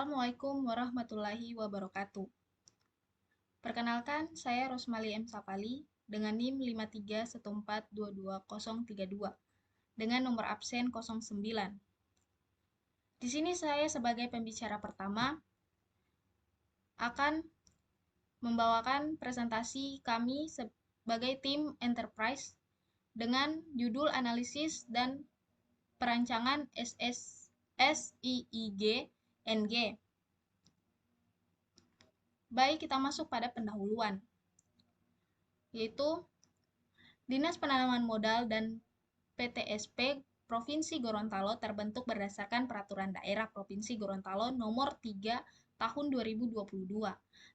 Assalamualaikum warahmatullahi wabarakatuh. Perkenalkan, saya Rosmali M. Sapali dengan NIM 531422032 dengan nomor absen 09. Di sini saya sebagai pembicara pertama akan membawakan presentasi kami sebagai tim enterprise dengan judul analisis dan perancangan SIIG NG. Baik, kita masuk pada pendahuluan, yaitu Dinas Penanaman Modal dan PTSP Provinsi Gorontalo terbentuk berdasarkan Peraturan Daerah Provinsi Gorontalo Nomor 3 Tahun 2022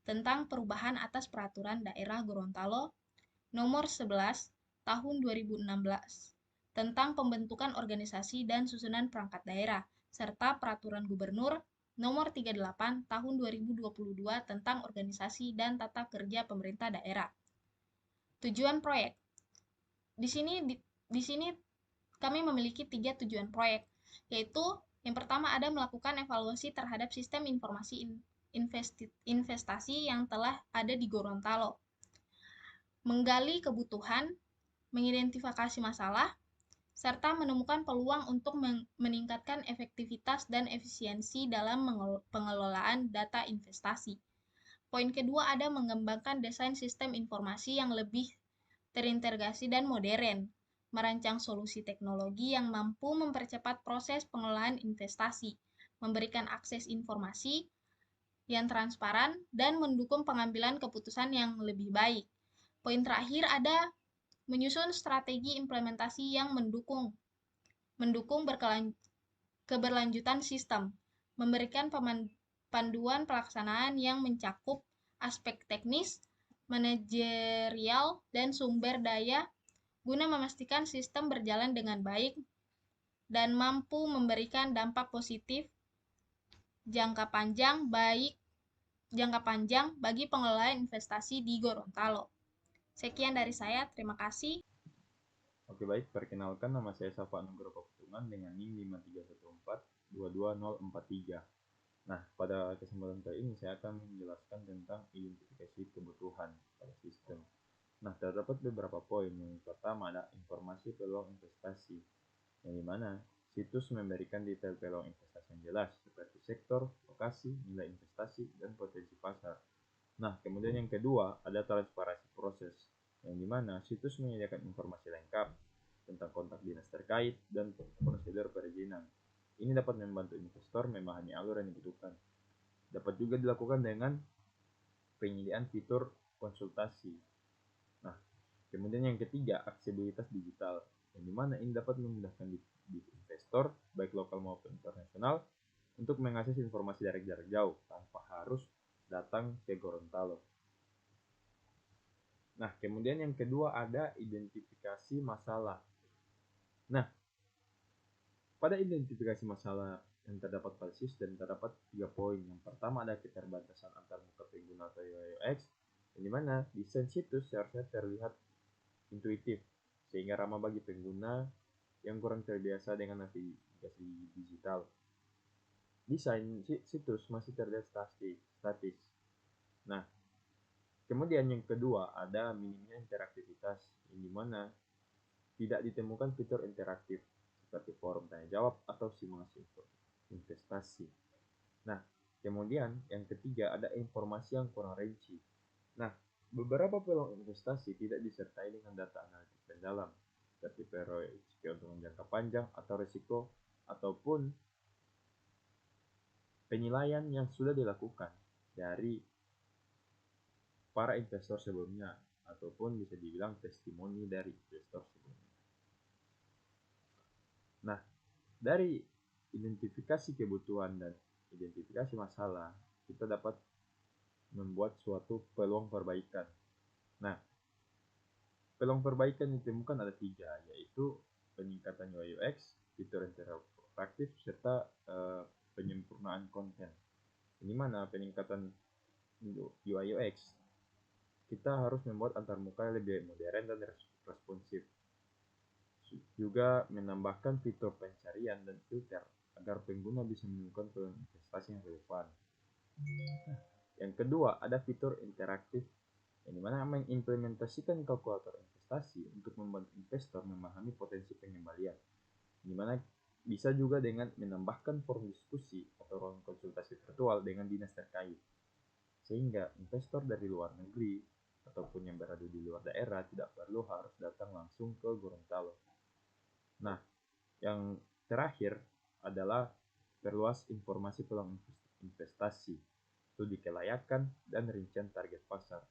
tentang perubahan atas Peraturan Daerah Gorontalo Nomor 11 Tahun 2016 tentang pembentukan organisasi dan susunan perangkat daerah serta Peraturan Gubernur Nomor 38 Tahun 2022 tentang organisasi dan tata kerja pemerintah daerah. Tujuan proyek. Di sini kami memiliki 3 tujuan proyek, yaitu yang pertama ada melakukan evaluasi terhadap sistem informasi investasi yang telah ada di Gorontalo, menggali kebutuhan, mengidentifikasi masalah, serta menemukan peluang untuk meningkatkan efektivitas dan efisiensi dalam pengelolaan data investasi. Poin kedua ada mengembangkan desain sistem informasi yang lebih terintegrasi dan modern, merancang solusi teknologi yang mampu mempercepat proses pengelolaan investasi, memberikan akses informasi yang transparan, dan mendukung pengambilan keputusan yang lebih baik. Poin terakhir ada menyusun strategi implementasi yang mendukung keberlanjutan sistem, memberikan panduan pelaksanaan yang mencakup aspek teknis, manajerial, dan sumber daya guna memastikan sistem berjalan dengan baik dan mampu memberikan dampak positif jangka panjang bagi pengelolaan investasi di Gorontalo. Sekian dari saya, terima kasih. Oke baik, perkenalkan nama saya Safa Nugroho Petungan dengan NIM 531422043. Nah, pada kesempatan kali ini saya akan menjelaskan tentang identifikasi kebutuhan pada sistem. Nah, terdapat beberapa poin. Yang pertama ada informasi peluang investasi, yang dimana situs memberikan detail peluang investasi yang jelas, seperti sektor, lokasi, nilai investasi, dan potensi pasar. Nah, kemudian yang kedua ada transparansi proses, yang dimana situs menyediakan informasi lengkap tentang kontak dinas terkait dan prosedur perizinan. Ini dapat membantu investor memahami alur yang dibutuhkan. Dapat juga dilakukan dengan penyediaan fitur konsultasi. Nah, kemudian yang ketiga, aksesibilitas digital, yang dimana ini dapat memudahkan di investor, baik lokal maupun internasional, untuk mengakses informasi dari jarak jauh tanpa harus datang ke Gorontalo. Nah, kemudian yang kedua ada identifikasi masalah. Nah, pada identifikasi masalah yang terdapat pada sistem terdapat 3 poin. Yang pertama ada keterbatasan antar muka pengguna atau UI/UX, yang dimana desain situs seharusnya terlihat intuitif sehingga ramah bagi pengguna yang kurang terbiasa dengan navigasi digital. Desain situs masih terlihat statis. Nah, kemudian yang kedua ada minimnya interaktivitas, yang dimana tidak ditemukan fitur interaktif seperti forum tanya jawab atau simulasi investasi. Nah, kemudian yang ketiga ada informasi yang kurang rinci. Nah, beberapa peluang investasi tidak disertai dengan data analitik mendalam seperti proyeksi keuntungan jangka panjang atau risiko ataupun penilaian yang sudah dilakukan dari para investor sebelumnya ataupun bisa dibilang testimoni dari investor sebelumnya. Nah, dari identifikasi kebutuhan dan identifikasi masalah, kita dapat membuat suatu peluang perbaikan. Nah, peluang perbaikan yang ditemukan ada 3, yaitu peningkatan UI/UX, fitur interaktif, serta penyempurnaan konten. Ini mana peningkatan UI/UX, kita harus membuat antarmuka lebih modern dan responsif. Juga menambahkan fitur pencarian dan filter agar pengguna bisa menemukan peluang investasi yang relevan. Yang kedua, ada fitur interaktif yang dimana mengimplementasikan kalkulator investasi untuk membantu investor memahami potensi pengembalian. Dimana bisa juga dengan menambahkan forum diskusi atau ruang konsultasi virtual dengan dinas terkait. Sehingga investor dari luar negeri ataupun yang berada di luar daerah tidak perlu harus datang langsung ke Gorontalo. Nah, yang terakhir adalah perluas informasi peluang investasi, studi kelayakan, dan rincian target pasar.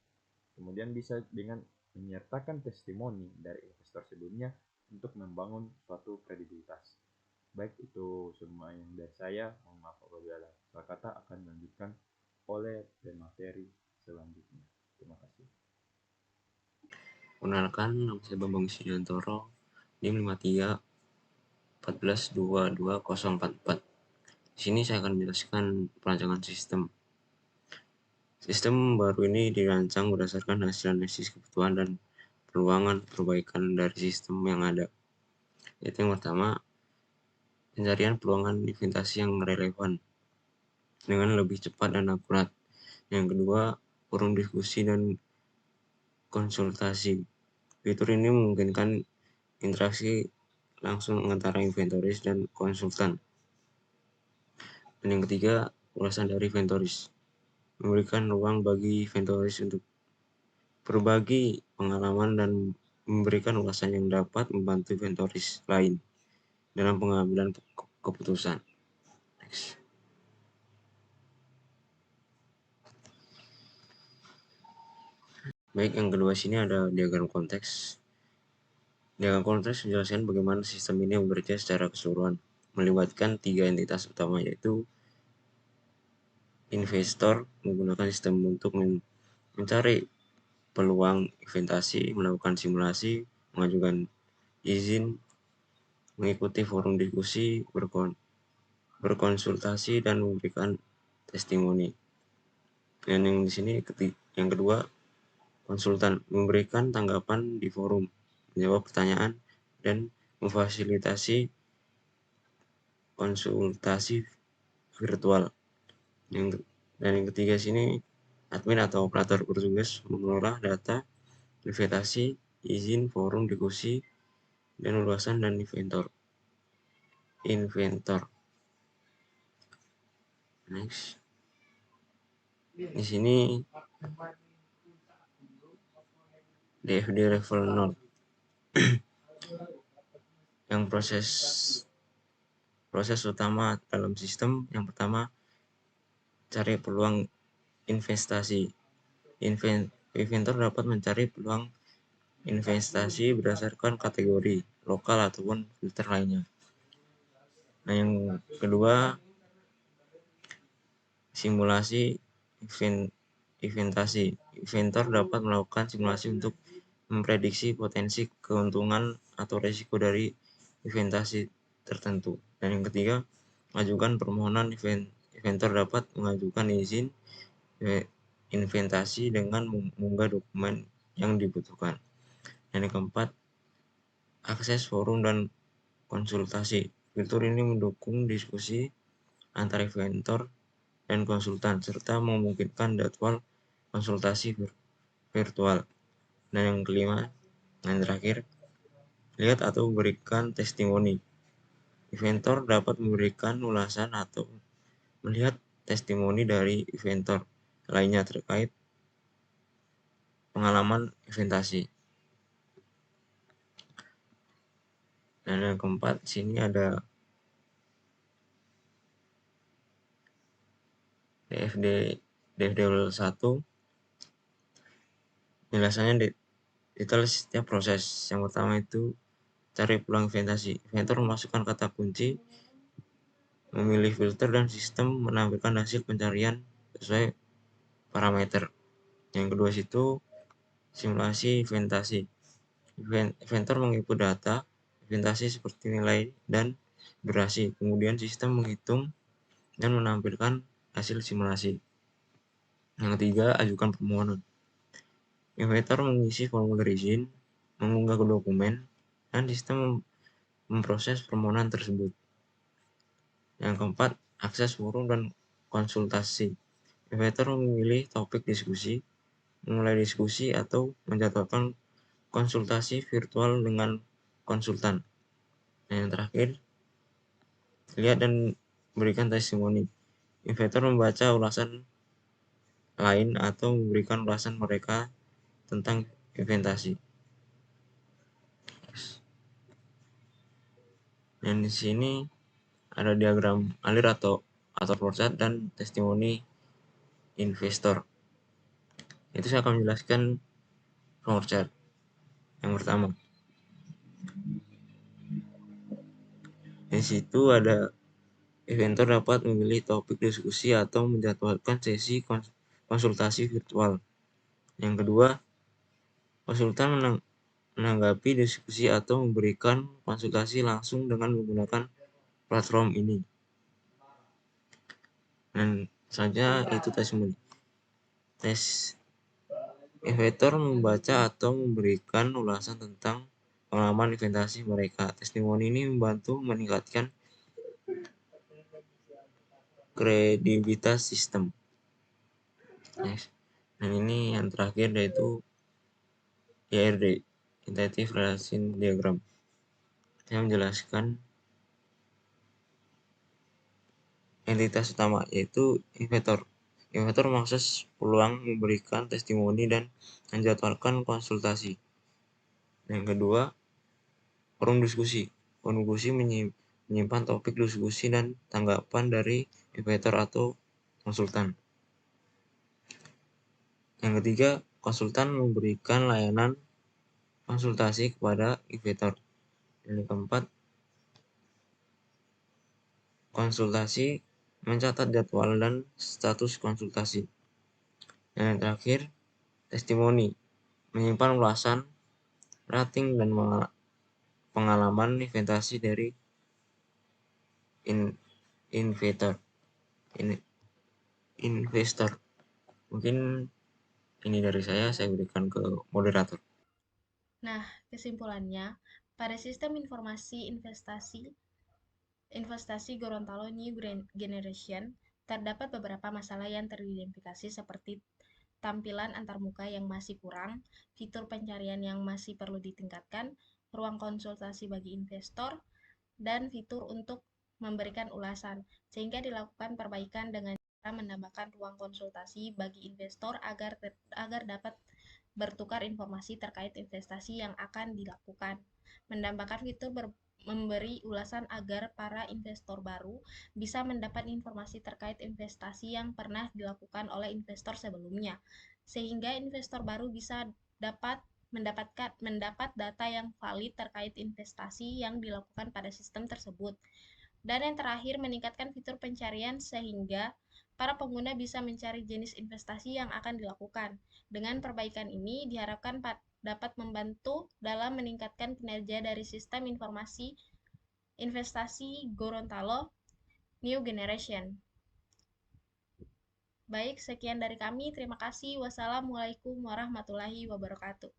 Kemudian bisa dengan menyertakan testimoni dari investor sebelumnya untuk membangun suatu kredibilitas. Baik, itu semua yang dari saya. Mohon maaf apabila ada salah kata, akan dilanjutkan oleh pemateri selanjutnya. Terima kasih. Perkenalkan, nama saya Bambang Sudiantoro, NIM 5314222044. Di sini saya akan menjelaskan perancangan sistem. Sistem baru ini dirancang berdasarkan hasil analisis kebutuhan dan peluangan perbaikan dari sistem yang ada. Yaitu yang pertama, pencarian peluangan investasi yang relevan dengan lebih cepat dan akurat. Yang kedua, forum diskusi dan konsultasi. Fitur ini memungkinkan interaksi langsung antara inventoris dan konsultan. Dan yang ketiga, ulasan dari inventoris. Memberikan ruang bagi inventoris untuk berbagi pengalaman dan memberikan ulasan yang dapat membantu inventoris lain dalam pengambilan keputusan. Next. Baik, yang kedua sini ada diagram konteks. Diagram konteks menjelaskan bagaimana sistem ini bekerja secara keseluruhan, melibatkan 3 entitas utama, yaitu investor menggunakan sistem untuk mencari peluang investasi, melakukan simulasi, mengajukan izin, mengikuti forum diskusi, berkonsultasi, dan memberikan testimoni. Dan yang di sini yang kedua, konsultan memberikan tanggapan di forum, menjawab pertanyaan, dan memfasilitasi konsultasi virtual. Dan yang ketiga sini, admin atau operator bertugas mengelola data investasi, izin, forum diskusi, dan ulasan dan inventor. Next. Di sini DFD level 0. Yang proses utama dalam sistem yang pertama, cari peluang investasi. Inventor dapat mencari peluang investasi berdasarkan kategori lokal ataupun filter lainnya. Nah, yang kedua, simulasi investasi. Inventor dapat melakukan simulasi untuk memprediksi potensi keuntungan atau risiko dari investasi tertentu. Dan yang ketiga, mengajukan permohonan. Inventor dapat mengajukan izin investasi dengan mengunggah dokumen yang dibutuhkan. Dan yang keempat, akses forum dan konsultasi. Fitur ini mendukung diskusi antara inventor dan konsultan serta memungkinkan jadwal konsultasi virtual. Dan yang kelima, yang terakhir, lihat atau berikan testimoni. Inventor dapat memberikan ulasan atau melihat testimoni dari inventor lainnya terkait pengalaman investasi. Dan yang keempat, sini ada DFD 1. Penjelasannya detail setiap proses. Yang pertama itu cari peluang investasi. Inventor memasukkan kata kunci, memilih filter, dan sistem menampilkan hasil pencarian sesuai parameter. Yang kedua situ simulasi investasi. Inventor menginput data investasi seperti nilai dan durasi. Kemudian sistem menghitung dan menampilkan hasil simulasi. Yang ketiga, ajukan permohonan. Inventor mengisi formulir izin, mengunggah dokumen, dan sistem memproses permohonan tersebut. Yang keempat, akses forum dan konsultasi. Investor memilih topik diskusi, memulai diskusi, atau menjadwalkan konsultasi virtual dengan konsultan. Yang terakhir, lihat dan berikan testimoni. Investor membaca ulasan lain atau memberikan ulasan mereka tentang investasi. Dan di sini ada diagram alir atau flowchart dan testimoni investor. Itu saya akan menjelaskan flowchart. Yang pertama, di situ ada investor dapat memilih topik diskusi atau menjadwalkan sesi konsultasi virtual. Yang kedua, konsultan menanggapi diskusi atau memberikan konsultasi langsung dengan menggunakan platform ini. Dan selanjutnya itu testimoni. Investor membaca atau memberikan ulasan tentang pengalaman investasi mereka. Testimoni ini membantu meningkatkan kredibilitas sistem. Dan ini yang terakhir yaitu IRD, Intensive Relation Diagram. Saya menjelaskan entitas utama yaitu investor. Investor mengakses peluang memberikan testimoni dan menjadwalkan konsultasi. Yang kedua, forum diskusi. Forum diskusi menyimpan topik diskusi dan tanggapan dari investor atau konsultan. Yang ketiga, konsultan memberikan layanan konsultasi kepada investor. Yang keempat, konsultasi mencatat jadwal dan status konsultasi. Dan yang terakhir, testimoni menyimpan ulasan, rating, dan pengalaman investasi dari investor. Mungkin ini dari saya berikan ke moderator. Nah, kesimpulannya, pada sistem informasi investasi Gorontalo New Generation, terdapat beberapa masalah yang teridentifikasi seperti tampilan antarmuka yang masih kurang, fitur pencarian yang masih perlu ditingkatkan, ruang konsultasi bagi investor, dan fitur untuk memberikan ulasan, sehingga dilakukan perbaikan dengan cara menambahkan ruang konsultasi bagi investor agar dapat bertukar informasi terkait investasi yang akan dilakukan, menambahkan fitur memberi ulasan agar para investor baru bisa mendapat informasi terkait investasi yang pernah dilakukan oleh investor sebelumnya, sehingga investor baru bisa mendapat data yang valid terkait investasi yang dilakukan pada sistem tersebut. Dan yang terakhir, meningkatkan fitur pencarian sehingga para pengguna bisa mencari jenis investasi yang akan dilakukan. Dengan perbaikan ini diharapkan dapat membantu dalam meningkatkan kinerja dari sistem informasi investasi Gorontalo New Generation. Baik, sekian dari kami. Terima kasih. Wassalamualaikum warahmatullahi wabarakatuh.